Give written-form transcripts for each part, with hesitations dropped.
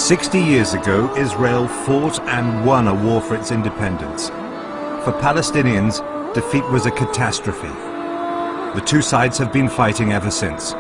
60 years ago, Israel fought and won a war for its independence. For Palestinians, defeat was a catastrophe. The two sides have been fighting ever since.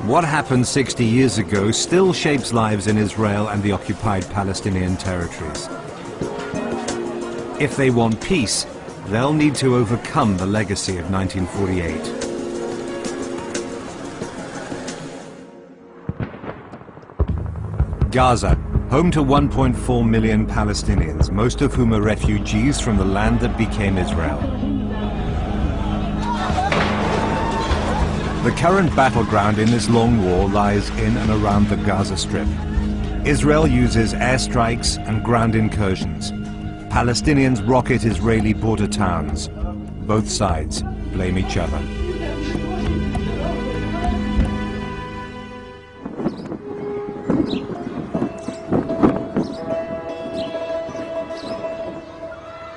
What happened 60 years ago still shapes lives in Israel and the occupied Palestinian territories. If they want peace, they'll need to overcome the legacy of 1948. Gaza, home to 1.4 million Palestinians, most of whom are refugees from the land that became Israel. The current battleground in this long war lies in and around the Gaza Strip. Israel uses airstrikes and ground incursions. Palestinians rocket Israeli border towns. Both sides blame each other.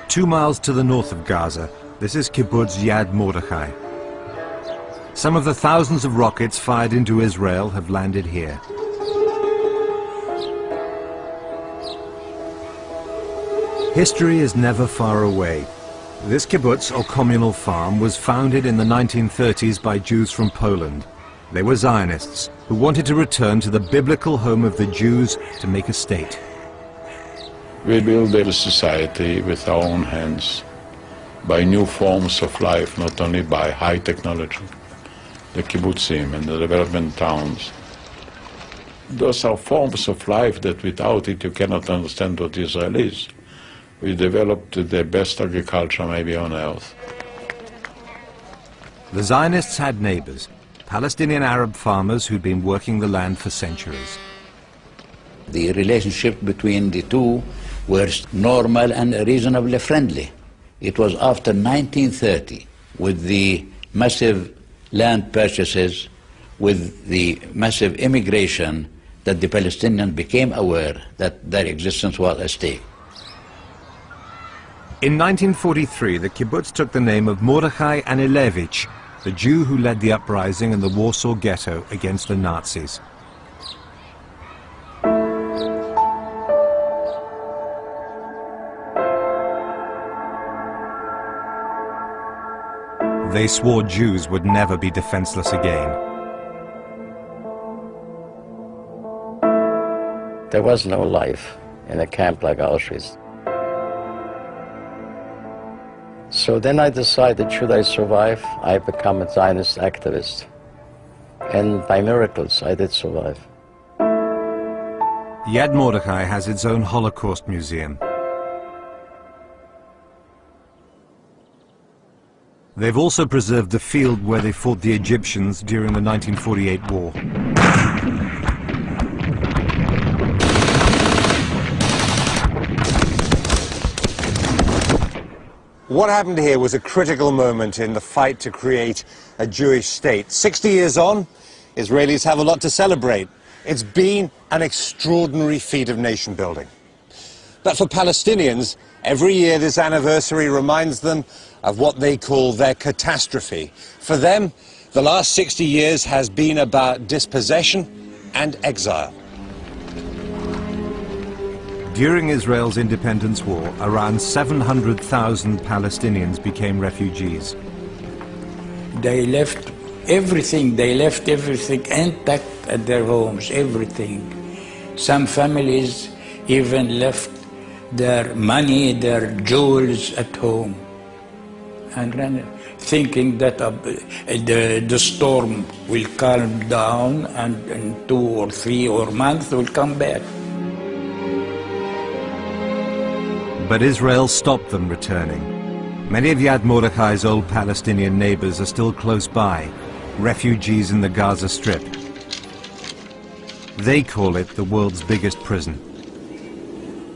Two miles to the north of Gaza, this is kibbutz Yad Mordechai. Some of the thousands of rockets fired into Israel have landed here. History is never far away. This kibbutz, or communal farm, was founded in the 1930s by Jews from Poland. They were Zionists who wanted to return to the biblical home of the Jews to make a state. We build a society with our own hands, by new forms of life, not only by high technology. The kibbutzim and the development towns. Those are forms of life that without it you cannot understand what Israel is. We developed the best agriculture maybe on earth. The Zionists had neighbors, Palestinian Arab farmers who'd been working the land for centuries. The relationship between the two was normal and reasonably friendly. It was after 1930, with the massive land purchases, with the massive immigration, that the Palestinians became aware that their existence was at stake. In 1943, the kibbutz took the name of Mordechai Anilevich, the Jew who led the uprising in the Warsaw Ghetto against the Nazis. They swore Jews would never be defenseless again. There was no life in a camp like Auschwitz. So then I decided, should I survive, I become a Zionist activist. And by miracles, I did survive. Yad Mordechai has its own Holocaust museum. They've also preserved the field where they fought the Egyptians during the 1948 war. What happened here was a critical moment in the fight to create a Jewish state. 60 years on, Israelis have a lot to celebrate. It's been an extraordinary feat of nation building. But for Palestinians, every year this anniversary reminds them of what they call their catastrophe. For them, the last 60 years has been about dispossession and exile. During Israel's independence war, around 700,000 Palestinians became refugees. They left everything intact at their homes, everything. Some families even left their money, their jewels at home, and ran thinking that the storm will calm down and in 2 or 3 or months will come back. But Israel stopped them returning. Many of Yad Mordechai's old Palestinian neighbors are still close by, refugees in the Gaza Strip. They call it the world's biggest prison.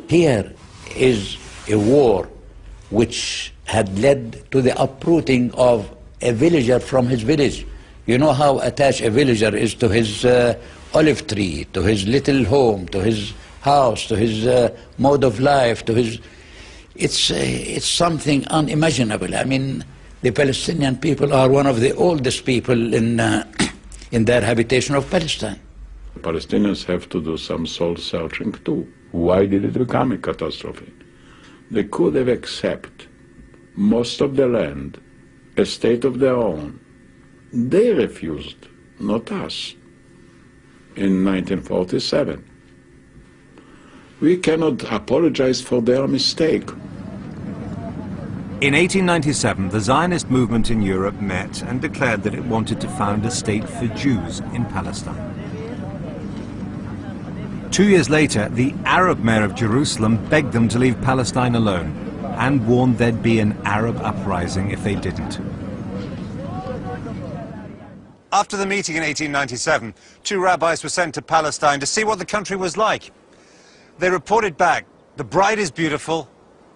Here is a war which had led to the uprooting of a villager from his village. You know how attached a villager is to his olive tree, to his little home, to his house, to his mode of life, to his... It's something unimaginable. I mean, the Palestinian people are one of the oldest people in their habitation of Palestine. Palestinians have to do some soul searching too. Why did it become a catastrophe? They could have accepted most of the land, a state of their own. They refused, not us, in 1947. We cannot apologize for their mistake. In 1897, the Zionist movement in Europe met and declared that it wanted to found a state for Jews in Palestine. 2 years later, the Arab mayor of Jerusalem begged them to leave Palestine alone and warned there'd be an Arab uprising if they didn't. After the meeting in 1897, 2 rabbis were sent to Palestine to see what the country was like. They reported back, the bride is beautiful,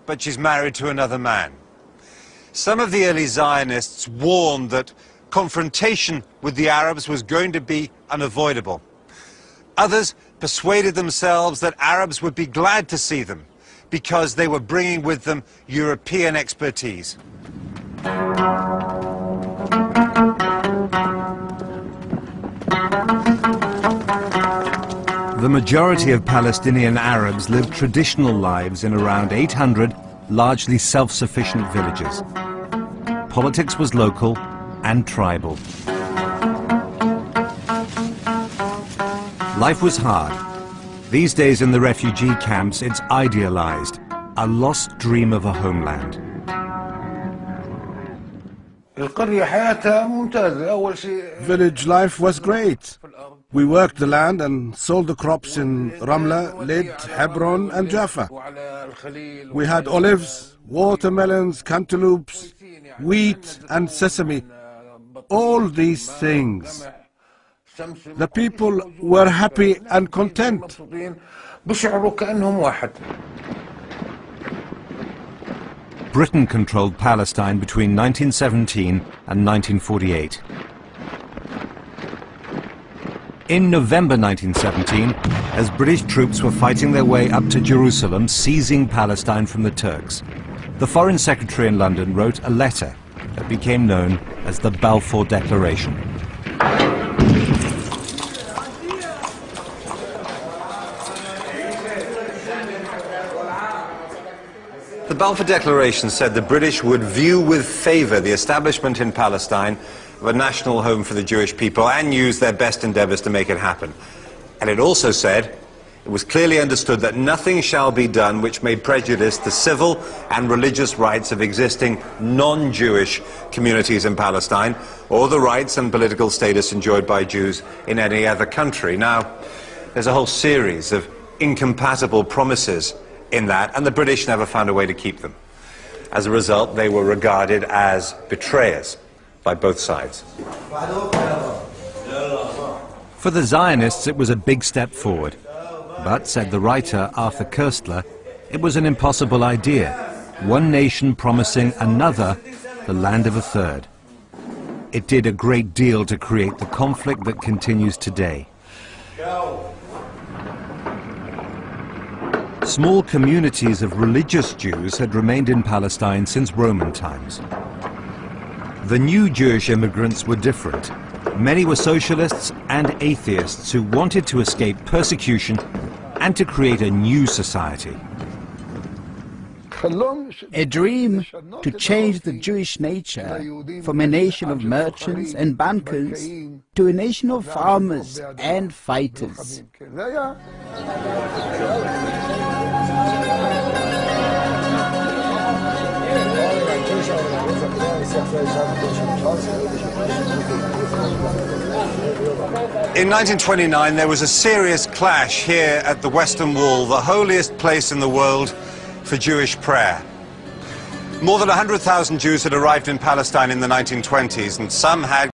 but she's married to another man. Some of the early Zionists warned that confrontation with the Arabs was going to be unavoidable. Others persuaded themselves that Arabs would be glad to see them because they were bringing with them European expertise. The majority of Palestinian Arabs lived traditional lives in around 800 largely self-sufficient villages. Politics was local and tribal. Life was hard. These days in the refugee camps, it's idealized, a lost dream of a homeland. Village life was great. We worked the land and sold the crops in Ramla, Lid, Hebron and Jaffa. We had olives, watermelons, cantaloupes, wheat and sesame. All these things. The people were happy and content. Britain controlled Palestine between 1917 and 1948. In November 1917, as British troops were fighting their way up to Jerusalem, seizing Palestine from the Turks, the Foreign Secretary in London wrote a letter that became known as the Balfour Declaration. The Balfour Declaration said the British would view with favour the establishment in Palestine of a national home for the Jewish people and use their best endeavours to make it happen. And it also said it was clearly understood that nothing shall be done which may prejudice the civil and religious rights of existing non-Jewish communities in Palestine or the rights and political status enjoyed by Jews in any other country. Now, there's a whole series of incompatible promises in that, and the British never found a way to keep them. As a result, they were regarded as betrayers by both sides. For the Zionists, it was a big step forward. But, said the writer Arthur Koestler, it was an impossible idea. One nation promising another the land of a third. It did a great deal to create the conflict that continues today. Small communities of religious Jews had remained in Palestine since Roman times. The new Jewish immigrants were different. Many were socialists and atheists who wanted to escape persecution and to create a new society. A dream to change the Jewish nature from a nation of merchants and bankers to a nation of farmers and fighters. In 1929, there was a serious clash here at the Western Wall, the holiest place in the world for Jewish prayer. More than 100,000 Jews had arrived in Palestine in the 1920s, and some had